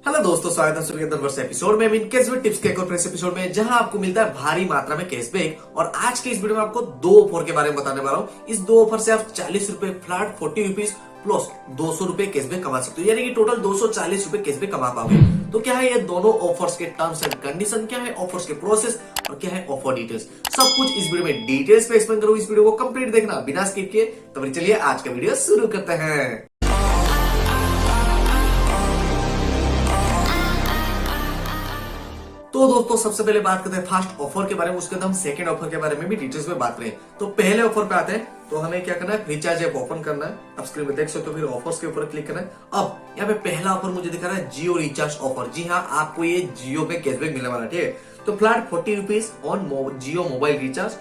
Hello दोस्तों, स्वागत है सुर्गेंद्र वर्ष एपिसोड में। कैशबैक टिप्स के एक और फ्रेश एपिसोड में, जहां आपको मिलता है भारी मात्रा में कैशबैक। और आज के इस वीडियो में आपको दो ऑफर के बारे में बताने वाला हूं। इस दो ऑफर से आप 40 रुपए फ्लैट 40 रुपीज प्लस 200 रुपए कैशबैक कमा सकते हो, यानी कि टोटल 240 रुपए कैशबैक कमा पाओगे। तो क्या है ये दोनों ऑफर्स के टर्म्स एंड कंडीशन, क्या है ऑफर्स के प्रोसेस और क्या है ऑफर डिटेल्स, सब कुछ इस वीडियो में डिटेल्स पे एक्सप्लेन करूंगा। इस वीडियो को कंप्लीट देखना बिना स्किप किए। तो चलिए आज का वीडियो शुरू करते हैं। तो दोस्तों सबसे पहले बात करते हैं फर्स्ट ऑफर के बारे में, उसके बाद हम सेकंड ऑफर के बारे में भी डिटेल्स में बात करें। तो पहले ऑफर पे आते हैं। तो हमें क्या करना है, रिचार्ज ऐप ओपन करना है। आप स्क्रीन में देख सकते हो, फिर ऑफर्स के ऊपर क्लिक करना है। अब यहाँ पे पहला ऑफर मुझे दिखा रहा है जियो रिचार्ज ऑफर। जी हाँ, आपको ये जियो पे कैशबैक मिलने वाला है, ठीक है। तो flat 40 rupees on Jio mobile recharge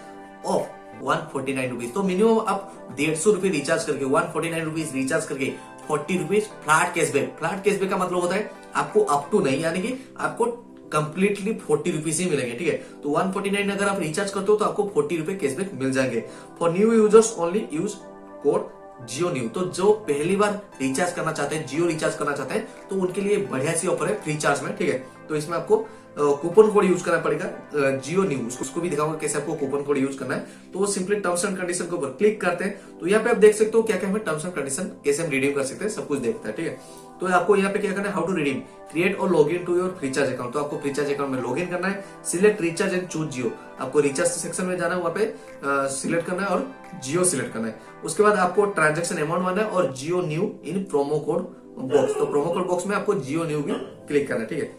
of 149 rupees. तो मिनिमम आप 150 रुपए रिचार्ज करके 149 रुपीज रिचार्ज करके 40 rupees flat cashback. Flat cashback का मतलब होता है आपको अप टू नहीं, यानी कि आपको कंप्लीटली 40 रुपीज ही मिलेंगे, ठीक है। तो 149 अगर आप रिचार्ज करते हो तो आपको 40 रुपए कैशबैक मिल जाएंगे। For new users only use code Jio new. तो जो पहली बार रिचार्ज करना चाहते हैं, जियो रिचार्ज करना चाहते हैं, तो उनके लिए बढ़िया सी ऑफर है फ्री चार्ज में, ठीक है। तो इसमें आपको कूपन कोड यूज करना पड़ेगा जियो न्यू। उसको भी दिखाऊंगा कैसे आपको कूपन कोड यूज करना है। तो वो सिंपली टर्म्स एंड कंडीशन के ऊपर क्लिक करते हैं। तो यहाँ पे आप देख सकते हो क्या क्या हमें टर्म्स एंड कंडीशन, कैसे हम रिडीम कर सकते हैं, सब कुछ देखता है, ठीक है। तो आपको यहाँ पे क्या करना है, हाउ टू रिडीम, क्रिएट और log in to your Freecharge account. तो आपको फ्रीचार्ज अकाउंट में लॉग इन करना है। Select recharge and choose Jio. आपको रिचार्ज सेक्शन में जाना है, वहां पे सिलेक्ट करना है और जियो सिलेक्ट करना है। उसके बाद आपको ट्रांजेक्शन अमाउंट मानना है और Jio new in promo code box. तो प्रोमो कोड बॉक्स में आपको जियो न्यू भी क्लिक करना है, ठीक है।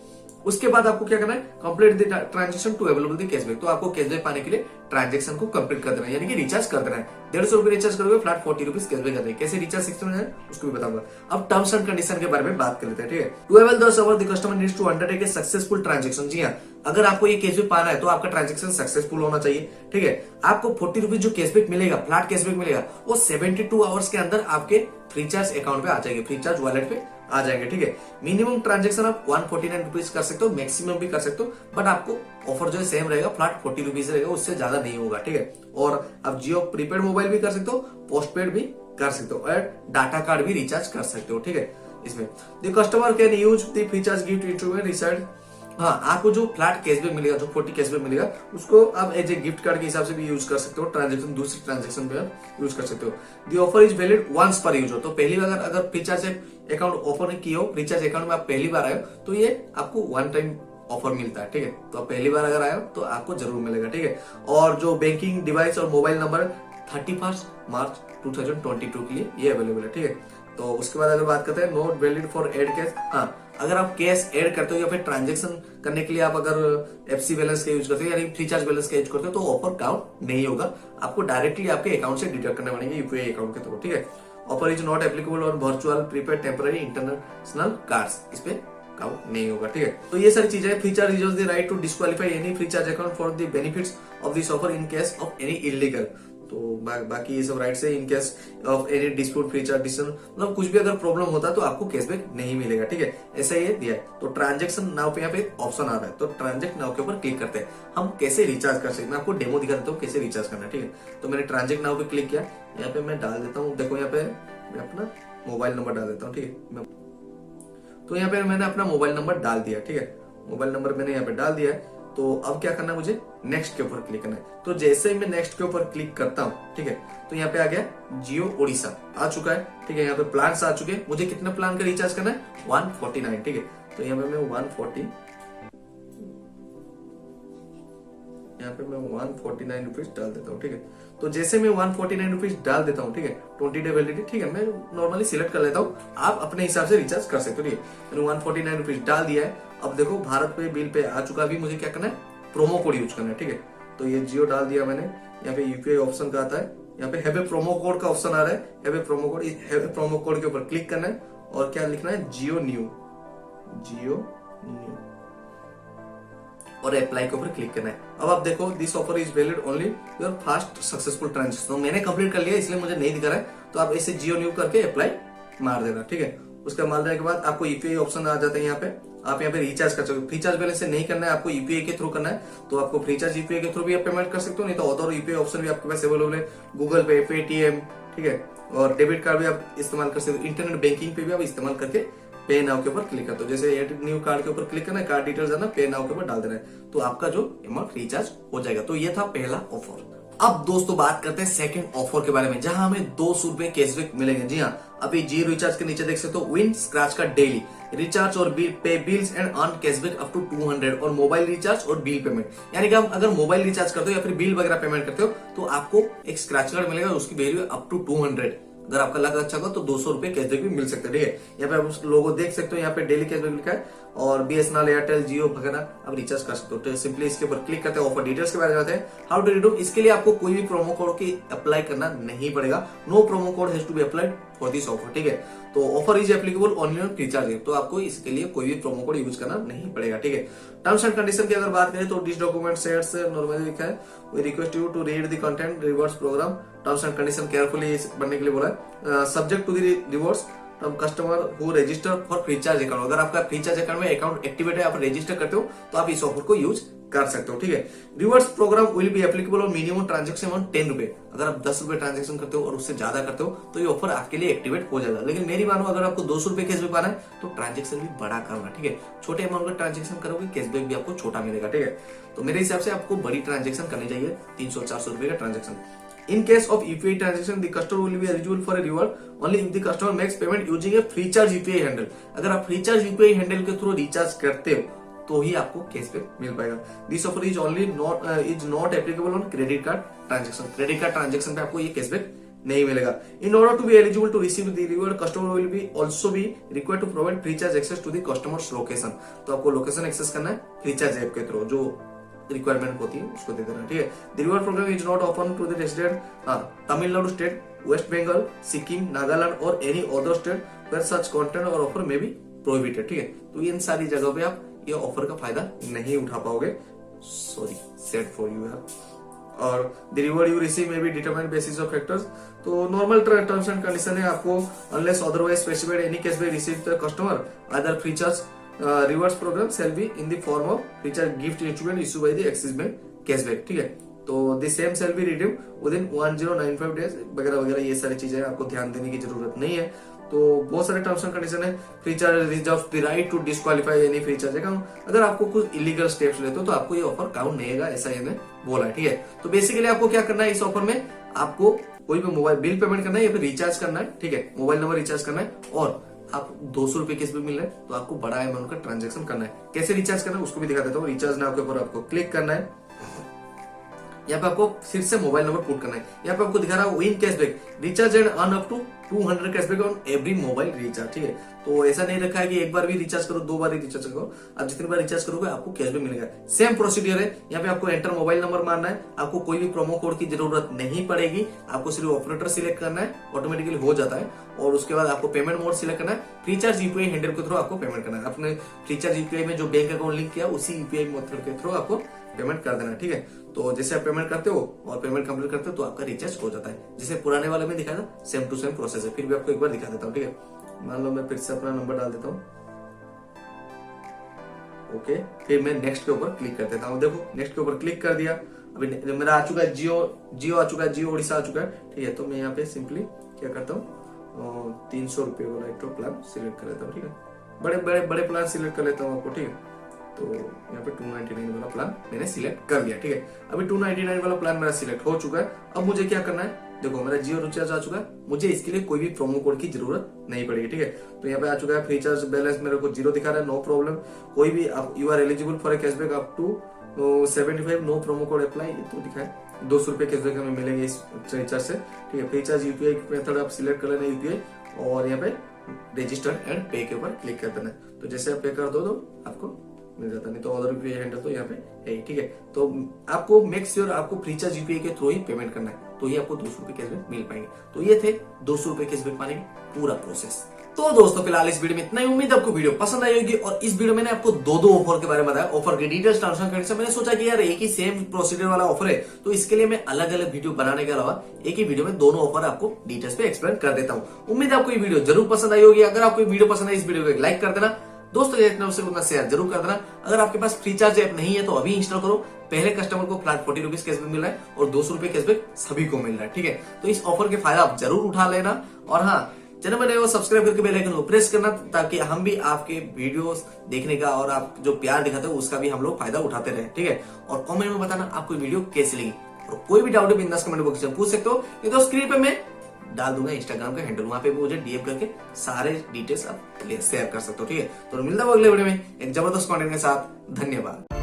उसके बाद आपको क्या करना है, complete the transaction to available the cashback. तो आपको कैशबैक पाने के लिए ट्रांजेक्शन को कंप्लीट कर देना है, यानी कि रिचार्ज कर देना है। 150 रुपए रिचार्ज करोगे, फ्लैट 40 रुपीज कैशबैक कर देंगे। कैसे रिचार्ज सिस्टम है उसको भी बताऊंगा। अब टर्म्स एंड कंडीशन के बारे में बात कर लेते हैं, ठीक है। To avail the server the customer needs to undertake a successful transaction. जी हाँ, अगर आपको ये कैशबैक पाना है तो आपका ट्रांजेक्शन सक्सेसफुल होना चाहिए, ठीक है। आपको 40 रुपीज जो कैशबैक मिलेगा, फ्लैट कैशबैक मिलेगा, वो 72 आवर्स के अंदर आपके फ्रीचार्ज अकाउंट पे आ जाएंगे, फ्रीचार्ज वॉलेट पे आ जाएंगे, ठीक है। मिनिमम ट्रांजेक्शन आप 149 रुपीज कर सकते हो, मैक्सिमम भी कर सकते हो, बट आपको ऑफर जो है सेम रहेगा, फ्लैट 40 रुपीज रहेगा, उससे ज्यादा नहीं होगा, ठीक है। और आप जियो प्रीपेड मोबाइल भी कर सकते हो, पोस्टपेड भी कर सकते हो, और डाटा कार्ड भी रिचार्ज कर सकते हो, ठीक है। इसमें the customer can use the Freecharge gift into reside. हाँ, आपको जो फ्लैट कैशबैक मिलेगा, जो 40 कैशबैक मिलेगा, उसको आप एज ए गिफ्ट कार्ड के हिसाब से भी यूज कर सकते हो। ट्रांजेक्शन, दूसरी ट्रांजेक्शन पे आप यूज कर सकते हो। The offer is valid once पर यूज हो। तो पहली बार अगर फ्रीचार्ज अकाउंट ओपन किए हो, रिचार्ज अकाउंट में आप पहली बार आए हो, तो ये आपको वन टाइम ऑफर मिलता है, ठीक है। तो आप पहली बार अगर आए हो तो आपको जरूर मिलेगा, ठीक है। और जो बैंकिंग डिवाइस और मोबाइल नंबर 31 मार्च 2022 के लिए ये अवेलेबल है, ठीक है। तो उसके बाद अगर बात करते हैं, not valid for add cash. हाँ, अगर आप कैश ऐड करते हो या फिर ट्रांजेक्शन करने के लिए आप अगर एफसी बैलेंस का यूज करते हो, यानी फ्रीचार्ज बैलेंस का यूज करते हो, तो ऑफर काउंट नहीं होगा। आपको डायरेक्टली आपके अकाउंट से डिडक्ट करने पड़ेंगे यूपीआई अकाउंट के थ्रू, ठीक है। Offer is not applicable on virtual prepaid temporary international cards. इस पे काउंट नहीं होगा, ठीक है। तो ये सारी चीजें, FreeCharge reserves the right to disqualify any FreeCharge account for the benefits of this offer in case of any illegal. तो बाकी ये सब राइट्स है। In case of any dispute FreeCharge decision, मतलब कुछ भी अगर प्रॉब्लम होता है तो आपको कैशबैक नहीं मिलेगा, ठीक है। ऐसा ये दिया है। तो ट्रांजेक्शन नाउ पे यहाँ पे ऑप्शन आ रहा है, तो ट्रांजेक्ट नाउ के ऊपर क्लिक करते हैं। हम कैसे रिचार्ज कर सकते हैं, मैं आपको डेमो दिखा देता हूँ कैसे रिचार्ज करना है, ठीक है। तो मैंने ट्रांजेक्ट नाउ पे क्लिक किया। यहाँ पे मैं डाल देता हूँ, देखो यहाँ पे मैं अपना मोबाइल नंबर डाल देता हूँ, ठीक है। तो यहाँ पे मैंने अपना मोबाइल नंबर डाल दिया, ठीक है। मोबाइल नंबर मैंने यहाँ पे डाल दिया है। तो अब क्या करना है, मुझे नेक्स्ट के ऊपर क्लिक करना है। तो जैसे ही मैं नेक्स्ट के ऊपर क्लिक करता हूँ, ठीक है, तो यहाँ पे आ गया जियो ओडिशा आ चुका है, ठीक है। यहाँ पे प्लान्स आ चुके हैं। मुझे कितने प्लान का रिचार्ज करना है, 149, ठीक है। तो यहाँ पे मैं 149 रुपीज डाल देता हूँ, ठीक है। तो जैसे मैं 149 रुपीज डाल देता हूँ, ठीक है, 20 डे वैलिडिटी, ठीक है। मैं नॉर्मली सिलेक्ट कर लेता हूँ, आप अपने हिसाब से रिचार्ज कर सकते हो, ठीक है। मैंने 149 रुपीज डाल दिया है। अब देखो भारत पे बिल पे आ चुका। अभी मुझे क्या करना है, प्रोमो कोड यूज करना है, ठीक है। तो ये जियो डाल दिया मैंने। यहाँ पे यूपीआई ऑप्शन का आता है, यहाँ पे हैव ए प्रोमो कोड का ऑप्शन आ रहा है। Have a promo code, have a promo code के ऊपर क्लिक करना है और क्या लिखना है, जियो न्यू, जियो न्यू, और अप्लाई के ऊपर क्लिक करना है। अब आप देखो, this offer is valid only your fast successful transaction. तो मैंने कंप्लीट कर लिया, इसलिए मुझे नहीं दिखा रहा है। तो आप इसे जियो न्यू करके अप्लाई मार देना, ठीक है। उसका मारने के बाद आपको यूपीआई ऑप्शन आ जाता है। यहाँ पे आप यहाँ पे रिचार्ज कर सकते हो। फ्रीचार्ज बैलेंस से नहीं करना है, आपको यूपीआई के थ्रू करना है। तो आपको फ्रीचार्ज यूपीआई के थ्रू भी आप पेमेंट कर सकते हो, नहीं तो अदर यूपीआई ऑप्शन भी आपके पास अवेलेबल है, गूगल पे, पेटीएम, ठीक है। और डेबिट कार्ड भी आप इस्तेमाल कर सकते हो। इंटरनेट बैंकिंग पे भी आप इस्तेमाल करके पे नाउ के ऊपर क्लिक करते हो, जैसे एड न्यू कार्ड के ऊपर क्लिक करना है, कार्ड डिटेल्स है ना, पे नाउ के ऊपर डाल देना है, तो आपका जो अमाउंट रिचार्ज हो जाएगा। तो ये था पहला ऑफर। अब दोस्तों बात करते हैं सेकंड ऑफर के बारे में, जहां हमें 200 रुपए कैशबैक मिलेंगे। जी हाँ, अभी जियो रिचार्ज के नीचे देख सकते हो विन स्क्रैच का डेली रिचार्ज और bill pay bills and earn cashback up to 200 और मोबाइल रिचार्ज और बिल पेमेंट, यानी कि हम अगर मोबाइल रिचार्ज करते हो या फिर बिल वगैरह पेमेंट करते हो तो आपको एक स्क्रैच कार्ड मिलेगा, उसकी वैल्यू अप टू 200। अगर आपका लक अच्छा होगा तो 200 रुपए कैशबैक भी मिल सकते हैं। ठीक है, यहाँ पे आप लोगो देख सकते हो, यहाँ पे डेली कैशबैक लिखा है और BSNL, एयरटेल, जियो वगैरह आप रिचार्ज कर सकते हो। तो सिंपली इसके ऊपर क्लिक करते हैं, ऑफर डिटेल्स के बारे में जाते हैं। हाउ टू रिडीम, इसके लिए आपको कोई भी प्रोमो कोड की अप्लाई करना नहीं पड़ेगा। No promo code has to be applied for this offer. ठीक है, तो offer is applicable only on recharge, तो आपको इसके लिए कोई भी प्रोमो कोड यूज करना नहीं पड़ेगा। ठीक है, टर्म्स एंड कंडीशन की अगर बात करें तो दिस डॉक्यूमेंट शेयर्स नॉर्मली लिखा है, we request you to read the content rewards program terms and condition carefully बनने के लिए बोला है। Subject to the rewards customer who register for FreeCharge account, अगर आपका फ्रीचार्ज अकाउंट में अकाउंट एक्टिवेट है, आप रजिस्टर करते हो तो आप इस ऑफर को यूज कर सकते हो। ठीक है, rewards program will be applicable on minimum transaction on 10 रुपए। अगर आप 10 रुपए ट्रांजैक्शन करते हो और उससे ज्यादा करते हो तो ये ऑफर आपके लिए एक्टिवेट हो जाएगा। लेकिन मेरी मानो अगर आपको 200 रुपए कैशबैक पाना है तो ट्रांजैक्शन भी बड़ा करना। ठीक है, छोटे अमाउंट का ट्रांजैक्शन करोगे कैशबैक भी आपको छोटा मिलेगा। ठीक है, तो मेरे हिसाब से आपको बड़ी ट्रांजैक्शन करनी चाहिए, 300-400 रुपए का transaction. In case of UPI transaction, the customer will be eligible for a reward only if the customer makes payment using a FreeCharge UPI handle. अगर आप FreeCharge UPI handle के थ्रू रिचार्ज करते हो तो ही आपको कैशबैक मिल पाएगा। This offer is only not applicable on credit card transaction. Credit card transaction पे आपको ये कैशबैक नहीं मिलेगा। In order to be eligible to receive the reward, customer will be also be required to provide FreeCharge access to the customer's location. तो आपको location access करना है FreeCharge app के थ्रू, जो रिक्वायरमेंट होती है उसको दे देना। ठीक है, the reward program is not open to the resident Tamil Nadu state, West Bengal, Sikkim, Nagaland और any other state where such content or offer may be prohibited. ठीक है, तो इन सारी जगहों पे आप ये ऑफर का फायदा नहीं उठा पाओगे। सॉरी, सेड फॉर यू यार। और the reward you receive may be determined basis of factors. तो नॉर्मल टर्म्स एंड कंडीशन है, आपको unless otherwise specified any cashback receive the customer either FreeCharge rewards program shall be in the form of recharge gift instrument issued by the Axis Bank cashback। ठीक है, तो the same shall be redeemed within 1095 days वगैरह वगैरह, ये सारी चीजें आपको ध्यान देने की जरूरत नहीं है। तो बहुत सारे टर्म्स एंड कंडीशन है। FreeCharge reserve the right to disqualify any FreeCharge account, अगर आपको कुछ इलीगल स्टेप्स लेते हो तो आपको ये ऑफर काउंट नहीं होगा, ऐसा इन्हें बोला है। ठीक है, तो बेसिकली आपको क्या करना है इस ऑफर में, आपको कोई भी मोबाइल बिल पेमेंट करना है या फिर रिचार्ज करना है। ठीक है, मोबाइल नंबर रिचार्ज करना है और आप 200 रुपए कैशबैक मिल रहा है तो आपको बड़ा अमाउंट का ट्रांजैक्शन करना है। कैसे रिचार्ज करना है उसको भी दिखा देता हूँ। रिचार्ज नाउ के ऊपर आपको क्लिक करना है, यहाँ पे आपको फिर से मोबाइल नंबर पुट करना है। यहाँ पे आपको दिखा रहा है win cashback recharge and earn up to 200 cashback on every mobile recharge. ठीक है, तो ऐसा नहीं रखा है कि एक बार भी रिचार्ज करो, 2 बार ही रिचार्ज करो, आप जितनी बार रिचार्ज करोगे आपको कैशबैक मिलेगा। सेम प्रोसीडियर है, यहाँ पे आपको एंटर मोबाइल नंबर मारना है, आपको कोई भी प्रोमो कोड की जरूरत नहीं पड़ेगी, आपको सिर्फ ऑपरेटर सिलेक्ट करना है, ऑटोमेटिकली हो जाता है। और उसके बाद आपको पेमेंट मोड सिलेक्ट करना है, फ्रीचार्ज यूपीआई हैंडल के थ्रू आपको पेमेंट करना है। अपने फ्रीचार्ज यूपीआई में जो बैंक अकाउंट लिंक किया उसी यूपीआई मेथड के थ्रू आपको पेमेंट कर देना है। ठीक है, तो जैसे आप पेमेंट करते हो और पेमेंट कंप्लीट करते हो तो आपका रिचार्ज हो जाता है। जैसे पुराने वाले में दिखाया था, सेम टू सेम प्रोसेस है। फिर भी आपको एक बार दिखा देता हूँ। ठीक है, मान लो मैं फिर से अपना नंबर डाल देता हूँ। ओके, फिर मैं नेक्स्ट के ऊपर क्लिक कर देता हूँ। देखो नेक्स्ट के ऊपर क्लिक कर दिया, अभी मेरा आ चुका है जियो आ चुका है, जियो उड़ीसा आ चुका है। ठीक है, तो मैं यहाँ पे सिंपली क्या करता हूँ, 300 रुपए वाला एक प्लान सिलेक्ट कर लेता हूँ। ठीक है, बड़े प्लान सिलेक्ट कर लेता हूँ आपको। ठीक है, तो यहाँ पे 299 वाला प्लान मैंने सिलेक्ट कर लिया। ठीक है, अभी 299 वाला प्लान मेरा सिलेक्ट हो चुका है। अब मुझे क्या करना है, देखो मेरा जियो रिचार्ज आ चुका है, मुझे इसके लिए कोई भी प्रोमो कोड की जरूरत नहीं पड़ेगी। ठीक है, तो यहाँ पे आ चुका है फ्रीचार्ज बैलेंस मेरे को 0 दिखा रहा है, नो प्रॉब्लम। कोई भी you are eligible for a cashback up to 75, no promo code apply, तो दिखा है 200 रुपए कैशबैक हमें मिलेंगे इस रिचार्ज से। ठीक है, फ्रीचार्ज यूपीआई मेथड आप सिलेक्ट कर लेना यूपीआई, और यहाँ पे रजिस्टर एंड पे के ऊपर क्लिक कर देना है। तो जैसे आप पे कर दो तो आपको मिल जाता, नहीं तो अदर यूपीआई हैंडल तो यहाँ पे है। ठीक है, तो आपको मेक श्योर आपको फ्रीचार्ज यूपीआई के थ्रू ही पेमेंट करना है, तो ये आपको 200 रुपए कैशबैक मिल पाएंगे। तो ये थे 200 रुपए कैशबैक पाने की पूरा प्रोसेस। तो दोस्तों फिलहाल इस वीडियो में इतना ही, उम्मीद आपको वीडियो पसंद आई होगी। और इस वीडियो में मैंने आपको दो ऑफर के बारे में बताया, ऑफर के डिटेल्स, टर्म्स एंड कंडीशन। मैंने सोचा कि यार एक ही सेम प्रोसीजर वाला ऑफर है, तो इसके लिए मैं अलग अलग वीडियो बनाने के अलावा एक ही वीडियो में दोनों ऑफर आपको डिटेल्स पे एक्सप्लेन कर देता हूँ। उम्मीद आपको ये वीडियो जरूर पसंद आई होगी। अगर आपको वीडियो पसंद है, इस वीडियो को एक लाइक कर देना, दोस्तों उतना शेयर जरूर कर देना। अगर आपके पास फ्रीचार्ज ऐप नहीं है तो अभी इंस्टॉल करो। पहले कस्टमर को फ्लैट 40 रुपीज कैशबैक मिल रहा है और 200 रुपए कैशबैक सभी को मिल रहा है। ठीक है, तो इस ऑफर के फायदा आप जरूर उठा लेना। और हाँ, चैनल में नए हो सब्सक्राइब करके बेल आइकन को प्रेस करना, ताकि हम भी आपके वीडियोस देखने का और आप जो प्यार दिखाते हो उसका भी हम लोग फायदा उठाते रहे। ठीक है, और कमेंट में बताना आपको वीडियो कैसी लगी, और कोई भी डाउट है बिंदास कमेंट बॉक्स में पूछ सकते हो। ये तो स्क्रीन पे मैं डाल दूंगा इंस्टाग्राम का हैंडल, वहां पे मुझे डीएम करके सारे डिटेल्स आप शेयर कर सकते हो। ठीक है, तो मिलता है अगले वीडियो में एक जबरदस्त कंटेंट के साथ। धन्यवाद।